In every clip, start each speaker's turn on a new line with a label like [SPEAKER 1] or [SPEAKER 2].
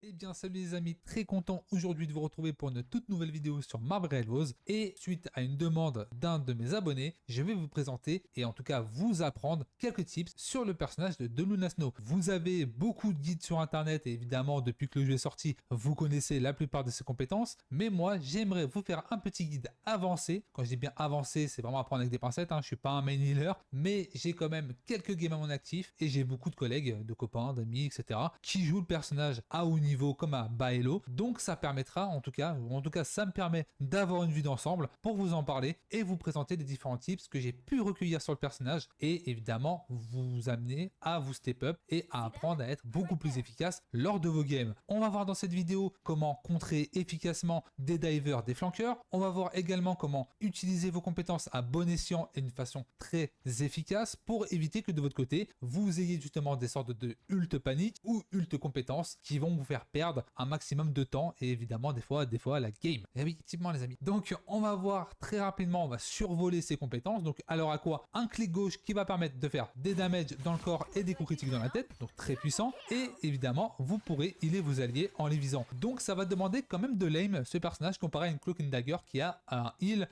[SPEAKER 1] Eh bien salut les amis, très content aujourd'hui de vous retrouver pour une toute nouvelle vidéo sur Marbre Rose. Et suite à une demande d'un de mes abonnés, je vais vous présenter et en tout cas vous apprendre quelques tips sur le personnage de Luna Snow. Vous avez beaucoup de guides sur internet et évidemment depuis que le jeu est sorti, vous connaissez la plupart de ses compétences. Mais moi j'aimerais vous faire un petit guide avancé. Quand je dis bien avancé, c'est vraiment à prendre avec des pincettes, je suis pas un main healer, mais j'ai quand même quelques games à mon actif et j'ai beaucoup de collègues, de copains, d'amis, etc. qui jouent le personnage à haut niveau comme à bas elo. Donc ça permettra en tout cas ça me permet d'avoir une vue d'ensemble pour vous en parler et vous présenter les différents tips que j'ai pu recueillir sur le personnage et évidemment vous amener à vous step up et à apprendre à être beaucoup plus efficace lors de vos games. On va voir dans cette vidéo comment contrer efficacement des divers, des flanqueurs. On va voir également comment utiliser vos compétences à bon escient et d'une façon très efficace pour éviter que de votre côté vous ayez justement des sortes de ult panique ou ult compétences qui vont vous faire perdre un maximum de temps et évidemment des fois la game. Et oui, effectivement les amis. Donc on va voir très rapidement, on va survoler ses compétences. Donc alors à quoi? Un clic gauche qui va permettre de faire des damages dans le corps et des coups critiques dans la tête, donc très puissant. Et évidemment vous pourrez healer vos alliés en les visant. Donc ça va demander quand même de l'aim ce personnage comparé à une Cloak and Dagger qui a un heal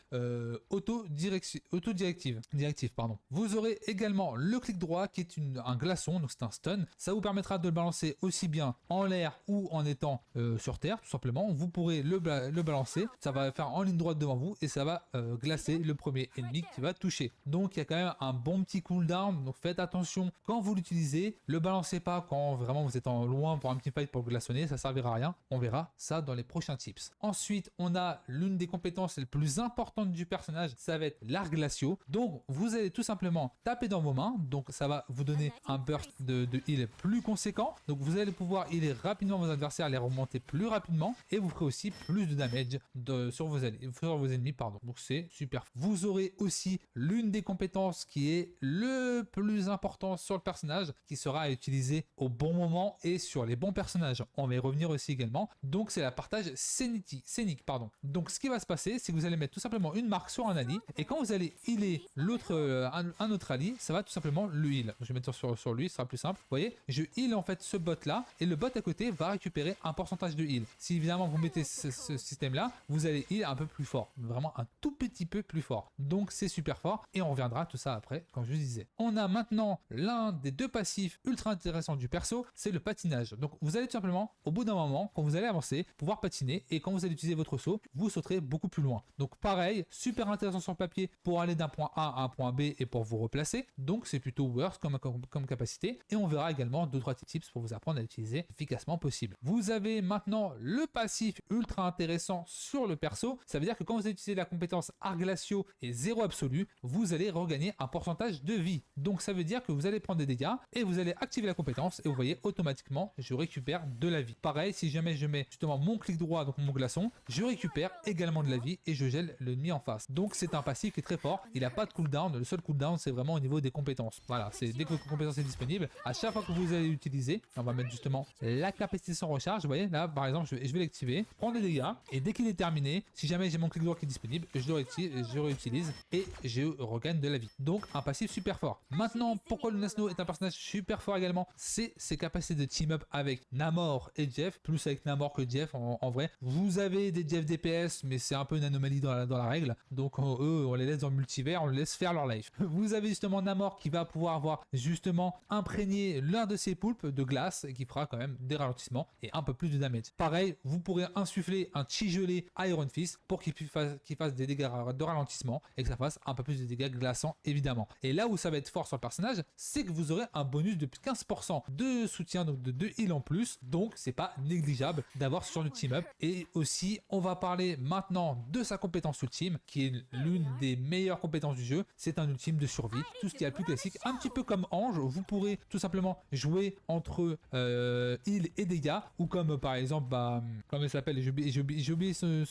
[SPEAKER 1] auto-directive. Vous aurez également le clic droit qui est un glaçon, donc c'est un stun. Ça vous permettra de le balancer aussi bien en l'air ou en étant sur terre tout simplement. Vous pourrez le balancer, ça va faire en ligne droite devant vous et ça va glacer le premier ennemi qui va toucher. Donc il y a quand même un bon petit cooldown, donc faites attention quand vous l'utilisez, le balancez pas quand vraiment vous êtes en loin pour un petit fight pour le glaçonner, ça servira à rien. On verra ça dans les prochains tips. Ensuite on a l'une des compétences les plus importantes du personnage, ça va être l'art glaciaux. Donc vous allez tout simplement taper dans vos mains, donc ça va vous donner un burst de heal plus conséquent, donc vous allez pouvoir healer rapidement vos adversaires, les remonter plus rapidement et vous ferez aussi plus de damage sur vos ennemis, pardon. Donc c'est super. Vous aurez aussi l'une des compétences qui est le plus important sur le personnage, qui sera à utiliser au bon moment et sur les bons personnages. On va y revenir aussi également. Donc c'est la partage scénique. Donc ce qui va se passer, c'est que vous allez mettre tout simplement une marque sur un ally et quand vous allez healer un autre ally, ça va tout simplement le heal. Je vais mettre sur lui, ce sera plus simple. Vous voyez, je heal en fait ce bot là et le bot à côté va récupérer un pourcentage de heal. Si évidemment vous mettez ce système là, vous allez heal un peu plus fort, vraiment un tout petit peu plus fort. Donc c'est super fort et on reviendra à tout ça après, comme je vous disais. On a maintenant l'un des deux passifs ultra intéressants du perso, c'est le patinage. Donc vous allez tout simplement, au bout d'un moment, quand vous allez avancer, pouvoir patiner et quand vous allez utiliser votre saut, vous sauterez beaucoup plus loin. Donc pareil, super intéressant sur le papier pour aller d'un point A à un point B et pour vous replacer. Donc c'est plutôt worth comme capacité et on verra également 2-3 tips pour vous apprendre à l'utiliser efficacement possible. Vous avez maintenant le passif ultra intéressant sur le perso, ça veut dire que quand vous utilisez la compétence art glaciaux et 0 absolu, vous allez regagner un pourcentage de vie. Donc ça veut dire que vous allez prendre des dégâts et vous allez activer la compétence et vous voyez automatiquement je récupère de la vie. Pareil, si jamais je mets justement mon clic droit, donc mon glaçon, je récupère également de la vie et je gèle l'ennemi en face. Donc c'est un passif qui est très fort, il n'a pas de cooldown, le seul cooldown c'est vraiment au niveau des compétences. Voilà, c'est dès que votre compétence est disponible, à chaque fois que vous allez l'utiliser, on va mettre justement la capacité sans recharge, vous voyez là par exemple je vais l'activer, prendre des dégâts et dès qu'il est terminé, si jamais j'ai mon clic droit qui est disponible, je réutilise et je regagne de la vie. Donc un passif super fort. Maintenant pourquoi Luna Snow est un personnage super fort également, c'est ses capacités de team up avec Namor et Jeff, plus avec Namor que Jeff en vrai. Vous avez des Jeff DPS mais c'est un peu une anomalie dans la règle, donc eux on les laisse dans le multivers, on les laisse faire leur life. Vous avez justement Namor qui va pouvoir avoir justement imprégné l'un de ses poulpes de glace et qui fera quand même des ralentissements et un peu plus de damage. Pareil, vous pourrez insuffler un chi gelé Iron Fist pour qu'il fasse des dégâts de ralentissement et que ça fasse un peu plus de dégâts glaçants évidemment. Et là où ça va être fort sur le personnage, c'est que vous aurez un bonus de 15% de soutien, donc de 2 heal en plus, donc c'est pas négligeable d'avoir sur le team up. Et aussi on va parler maintenant de sa compétence ultime qui est l'une des meilleures compétences du jeu, c'est un ultime de survie, tout ce qui est le plus classique, un petit peu comme Ange, vous pourrez tout simplement jouer entre heal et dégâts, ou comme par exemple, comment il s'appelle, j'ai oublié son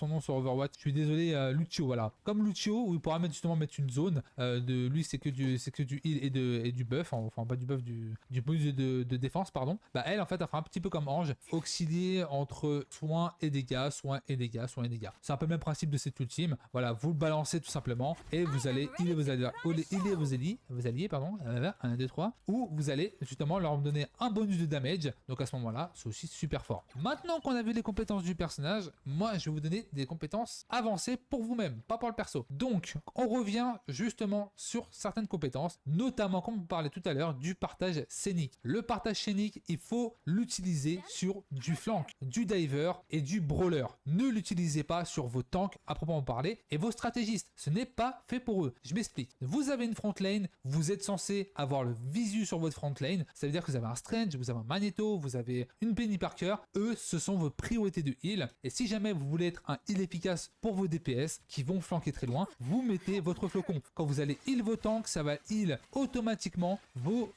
[SPEAKER 1] nom sur Overwatch, je suis désolé, Lucio, voilà. Comme Lucio, où il pourra justement mettre une zone, de lui c'est que du heal et du buff, enfin pas du buff, du bonus de défense, pardon. Elle en fait elle fera un petit peu comme Ange, auxilier entre soins et dégâts, soins et dégâts, soins et dégâts. C'est un peu le même principe de cette ultime, voilà, vous le balancez tout simplement, et vous allez healer vos alliés, pardon, 1, 2, 3, où vous allez justement leur donner un bonus de damage, donc à ce moment-là, c'est aussi super fort. Maintenant qu'on a vu les compétences du personnage, moi je vais vous donner des compétences avancées pour vous-même, pas pour le perso. Donc, on revient justement sur certaines compétences, notamment comme on parlait tout à l'heure, du partage scénique. Le partage scénique, il faut l'utiliser sur du flank, du diver et du brawler. Ne l'utilisez pas sur vos tanks à proprement parler et vos stratégistes. Ce n'est pas fait pour eux. Je m'explique. Vous avez une front lane, vous êtes censé avoir le visu sur votre front lane. Ça veut dire que vous avez un Strange, vous avez un Magneto, vous avez une Penny Parker. Eux, ce sont vos priorités de heal. Et si jamais vous voulez être un heal efficace pour vos DPS qui vont flanquer très loin, vous mettez votre flocon. Quand vous allez heal vos tanks, ça va heal automatiquement vos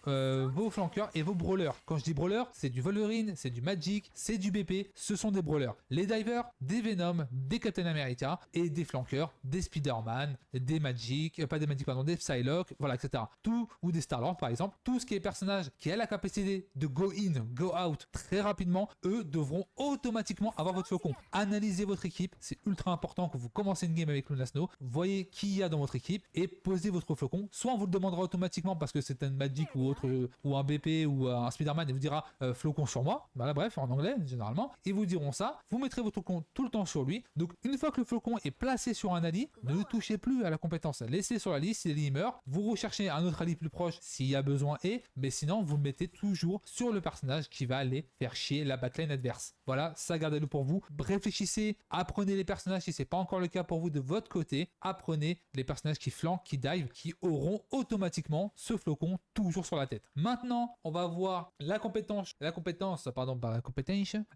[SPEAKER 1] flanqueurs et vos brawlers. Quand je dis brawler, c'est du Wolverine, c'est du Magic, c'est du BP, ce sont des brawlers. Les divers, des Venom, des Captain America et des flanqueurs, des Spider-Man, des Magic, pas des Magic, pardon, des Psylocke, voilà, etc. Tout, ou des Star-Lord par exemple, tout ce qui est personnage qui a la capacité de go in, go out très rapidement, eux devront automatiquement avoir votre flocon. Analysez votre équipe, c'est ultra important que vous commencez une game avec Luna Snow, voyez qui il y a dans votre équipe et posez votre flocon. Soit on vous le demandera automatiquement parce que c'est un Magic ou autre, ou un BP ou un Spider-Man et vous dira flocon sur moi, voilà, bref, en anglais généralement, ils vous diront ça, vous mettrez votre flocon tout le temps sur lui. Donc une fois que le flocon est placé sur un ally, ne touchez plus à la compétence, laissez sur la liste, si l'ally meurt, vous recherchez un autre ally plus proche s'il y a besoin mais sinon vous le mettez toujours sur le personnage qui va aller faire chier la backline adverse. Voilà, ça gardez-le pour vous. Réfléchissez, apprenez les personnages si c'est pas encore le cas pour vous de votre côté, apprenez les personnages qui flankent, qui dive, qui auront automatiquement ce flocon toujours sur la tête. Maintenant, on va voir la compétence,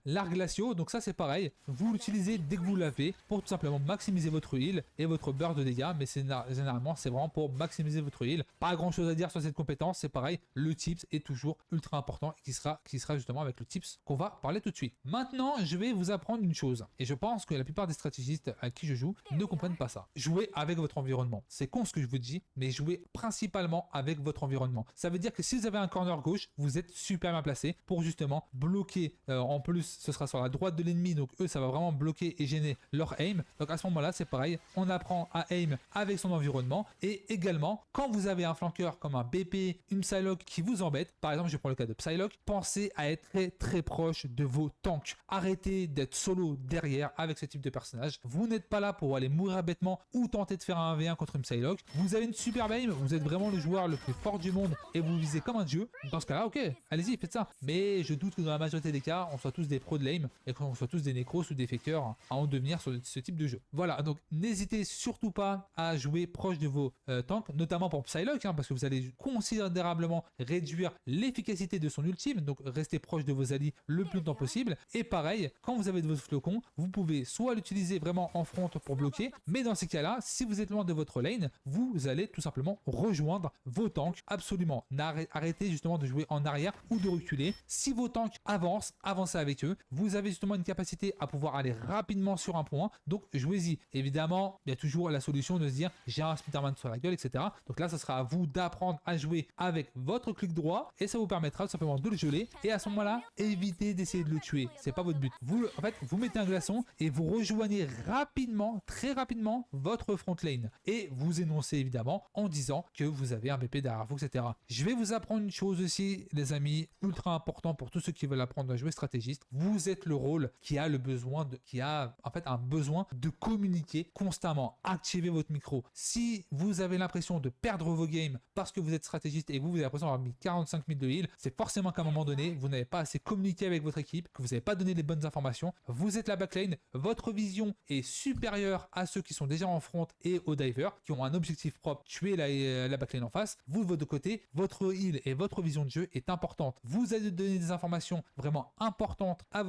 [SPEAKER 1] l'art glaciaux. Donc ça c'est pareil, vous l'utilisez dès que vous l'avez pour tout simplement maximiser votre heal et votre beurre de dégâts, mais généralement c'est vraiment pour maximiser votre heal. Pas grand chose à dire sur cette compétence, c'est pareil, le tips est toujours ultra important et qui sera justement avec le tips qu'on va parler tout de suite. Maintenant, je vais vous apprendre une chose et je pense que la plupart des stratégistes à qui je joue ne comprennent pas ça. Jouez avec votre environnement. C'est con ce que je vous dis, mais jouez principalement avec votre environnement. Ça veut dire que si vous avez un corner gauche, vous êtes super bien placé pour justement bloquer. En plus, ce sera sur la droite de l'ennemi, donc eux, ça va vraiment bloquer et gêner leur aim. Donc à ce moment-là, c'est pareil, on apprend à aim avec son environnement et également, quand vous avez un flanqueur comme un BP, une Psylocke qui vous embête, par exemple, je prends le cas de Psylocke, pensez à être très très proche de vos tanks. Arrêtez d'être solo derrière avec ce type de personnage. Vous n'êtes pas là pour aller mourir bêtement ou tenter de faire un 1v1 contre une Psylocke. Vous avez une super aim, vous êtes vraiment le joueur le plus fort du monde et vous visez comme un dieu. Dans ce cas-là, ok, allez-y, faites ça. Mais je doute que dans la majorité des cas, on soit tous des pros de l'aim et qu'on soit tous des nécros ou des fakers à en devenir sur ce type de jeu. Voilà, donc n'hésitez surtout pas à jouer proche de vos tanks, notamment pour Psylocke, parce que vous allez considérablement réduire l'efficacité de son ultime, donc restez proche de vos alliés le plus longtemps possible. Et pareil, quand vous avez de vos flocons, vous pouvez soit l'utiliser vraiment en front pour bloquer, mais dans ces cas-là, si vous êtes loin de votre lane, vous allez tout simplement rejoindre vos tanks absolument. Arrêtez justement de jouer en arrière ou de reculer. Si vos tanks avancent, avancez avec eux. Vous avez justement une capacité à pouvoir aller rapidement sur un point, donc jouez-y. Évidemment, il y a toujours la solution de se dire j'ai un Spider-Man sur la gueule, etc. Donc là, ça sera à vous d'apprendre à jouer avec votre clic droit et ça vous permettra tout simplement de le geler. Et à ce moment-là, évitez d'essayer de le tuer. C'est pas votre but. Vous, en fait, vous mettez un glaçon et vous rejoignez rapidement, très rapidement, votre front lane. Et vous énoncez évidemment en disant que vous avez un BP derrière vous, etc. Je vais vous apprendre une chose aussi, les amis, ultra important pour tous ceux qui veulent apprendre à jouer stratégiste. Vous êtes le rôle qui a le besoin qui a en fait un besoin de communiquer constamment. Activez votre micro. Si vous avez l'impression de perdre vos games parce que vous êtes stratégiste et que vous avez l'impression d'avoir mis 45 000 de heal, c'est forcément qu'à un moment donné, vous n'avez pas assez communiqué avec votre équipe, que vous n'avez pas donné les bonnes informations. Vous êtes la backline, votre vision est supérieure à ceux qui sont déjà en front et aux divers qui ont un objectif propre, tuer la backline en face. Vous de votre côté, votre heal et votre vision de jeu est importante. Vous allez donner des informations vraiment importantes à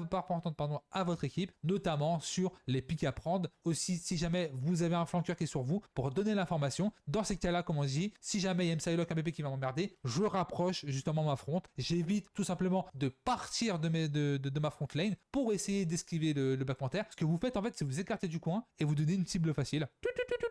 [SPEAKER 1] votre équipe, notamment sur les pics à prendre. Aussi, si jamais vous avez un flanqueur qui est sur vous, pour donner l'information. Dans ces cas-là, comme on dit, si jamais il y a une Psylocke, un BP qui va m'emmerder, je rapproche justement ma front. J'évite tout simplement de partir de ma front lane pour essayer d'esquiver le backplanter. Ce que vous faites en fait, c'est vous écarter du coin et vous donnez une cible facile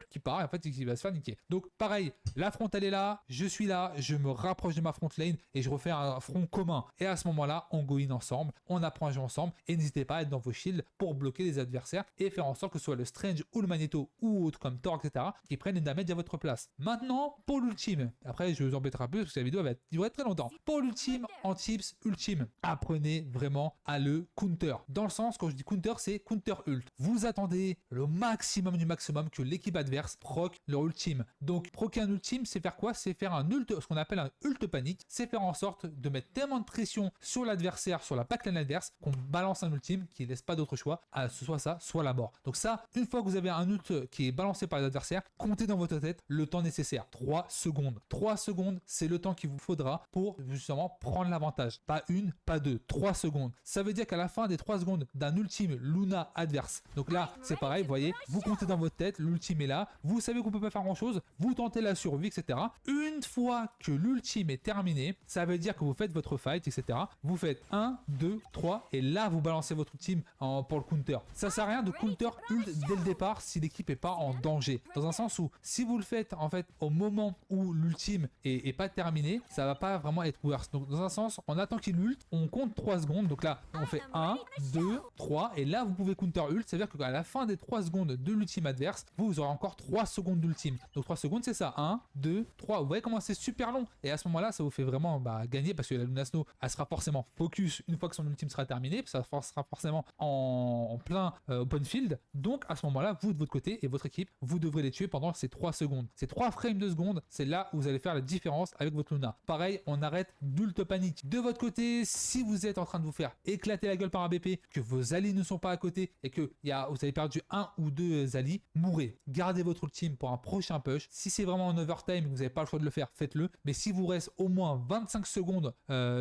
[SPEAKER 1] qui part et en fait qui va se faire niquer. Donc pareil, la front elle est là, je suis là, je me rapproche de ma front lane et je refais un front commun. Et à ce moment-là, on go in ensemble, on apprend à jouer ensemble et n'hésitez pas à être dans vos shields pour bloquer les adversaires et faire en sorte que ce soit le Strange ou le Magneto ou autre comme Thor, etc. qui prennent les damage à votre place. Maintenant, pour l'ultime, après je vous embêterai plus parce que la vidéo va durer très longtemps. Pour l'ultime, en tips, ultime, l'ultime, apprenez vraiment à le counter. Dans le sens, quand je dis counter, c'est counter ult. Vous attendez le maximum du maximum que l'équipe adverse proc leur ultime. Donc proquer un ultime, c'est faire quoi? C'est faire un ult, ce qu'on appelle un ult panique. C'est faire en sorte de mettre tellement de pression sur l'adversaire, sur la backline adverse, qu'on balance un ultime qui laisse pas d'autre choix, à ce soit ça, soit la mort. Donc ça, une fois que vous avez un ult qui est balancé par l'adversaire, comptez dans votre tête le temps nécessaire. 3 secondes. 3 secondes, c'est le temps qu'il vous faudra pour justement prendre l'avantage. Pas une, pas deux, 3 secondes. Ça veut dire qu'à la fin des 3 secondes d'un ultime Luna adverse, donc là, c'est pareil, vous voyez, vous comptez dans votre tête, l'ultime est là, vous savez qu'on peut pas faire grand chose, vous tentez la survie, etc. Une fois que l'ultime est terminé, ça veut dire que vous faites votre fight, etc. Vous faites 1, 2, 3, et là, vous balancez votre ultime pour le counter. Ça sert à rien de counter ult dès le départ si l'équipe est pas en danger. Dans un sens où, si vous le faites, en fait, au moment où l'ultime est pas terminé, ça va pas vraiment être worse. Donc, dans un sens, on attend qu'il ult, on compte 3 secondes, donc là, on fait 1, 2, 3, et là, vous pouvez counter ult, ça veut dire qu'à la fin des 3 secondes de l'ultime adverse, vous aurez encore 3 secondes d'ultime. Donc 3 secondes, c'est ça, 1, 2, 3. Vous voyez comment c'est super long. Et à ce moment-là, ça vous fait vraiment gagner parce que la Luna Snow, elle sera forcément focus une fois que son ultime sera terminé, ça sera forcément en plein open field. Donc à ce moment-là, vous de votre côté et votre équipe, vous devrez les tuer pendant ces 3 secondes. Ces 3 frames de seconde, c'est là où vous allez faire la différence avec votre Luna. Pareil, on arrête d'ult panique. De votre côté, si vous êtes en train de vous faire éclater la gueule par un BP, que vos alliés ne sont pas à côté et que vous avez perdu 1 ou 2 alliés, mourrez. Gardez votre ultime pour un prochain push. Si c'est vraiment en overtime et que vous n'avez pas le choix de le faire, faites-le. Mais si vous reste au moins 25 secondes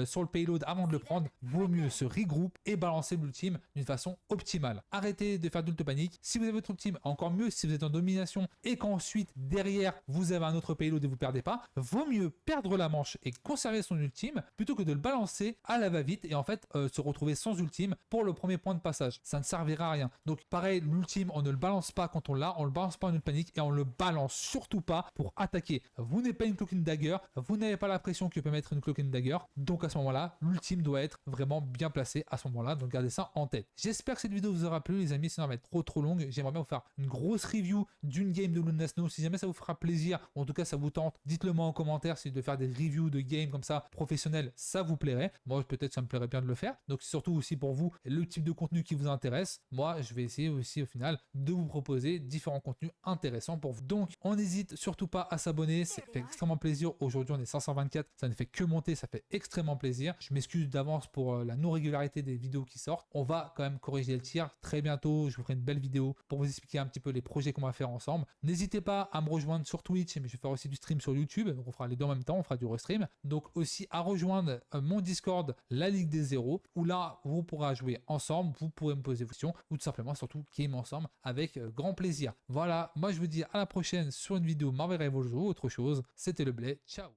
[SPEAKER 1] sur le payload avant de le prendre, vaut mieux se regrouper et balancer l'ultime d'une façon optimale. Arrêtez de faire d'ult panique. Si vous avez votre ultime, encore mieux si vous êtes en domination et qu'ensuite derrière vous avez un autre payload et vous perdez pas, vaut mieux perdre la manche et conserver son ultime plutôt que de le balancer à la va-vite et en fait se retrouver sans ultime pour le premier point de passage. Ça ne servira à rien. Donc pareil, l'ultime, on ne le balance pas quand on l'a, on le balance pas en ult panique et on le balance surtout pas pour attaquer. Vous n'êtes pas une cloak and dagger, vous n'avez pas la pression que peut mettre une cloak and dagger, donc à ce moment-là, l'ultime doit être vraiment bien placé à ce moment-là, donc gardez ça en tête. J'espère que cette vidéo vous aura plu les amis, sinon elle va être trop longue. J'aimerais bien vous faire une grosse review d'une game de Luna Snow. Si jamais ça vous fera plaisir, ou en tout cas ça vous tente, dites-le moi en commentaire si de faire des reviews de games comme ça professionnels, ça vous plairait. Moi peut-être ça me plairait bien de le faire. Donc c'est surtout aussi pour vous le type de contenu qui vous intéresse. Moi je vais essayer aussi au final de vous proposer différents contenus intéressants pour vous. Donc on n'hésite surtout pas à s'abonner, ça fait extrêmement plaisir. Aujourd'hui on est 524, ça ne fait que monter, ça fait extrêmement plaisir. Je m'excuse d'avance pour la non-régularité des vidéos qui sortent. On va quand même corriger le tir. Très bientôt je vous ferai une belle vidéo pour vous expliquer un petit peu les projets qu'on va faire ensemble. N'hésitez pas à me rejoindre sur Twitch, mais je vais faire aussi du stream sur YouTube, donc on fera les deux en même temps, on fera du restream. Donc aussi à rejoindre mon Discord, la Ligue des Zéros, où là vous pourrez jouer ensemble, vous pourrez me poser des questions, ou tout simplement surtout game ensemble avec grand plaisir. Voilà, moi je vous dis à la prochaine sur une vidéo Marvel Rivals ou autre chose. C'était le Blé, ciao.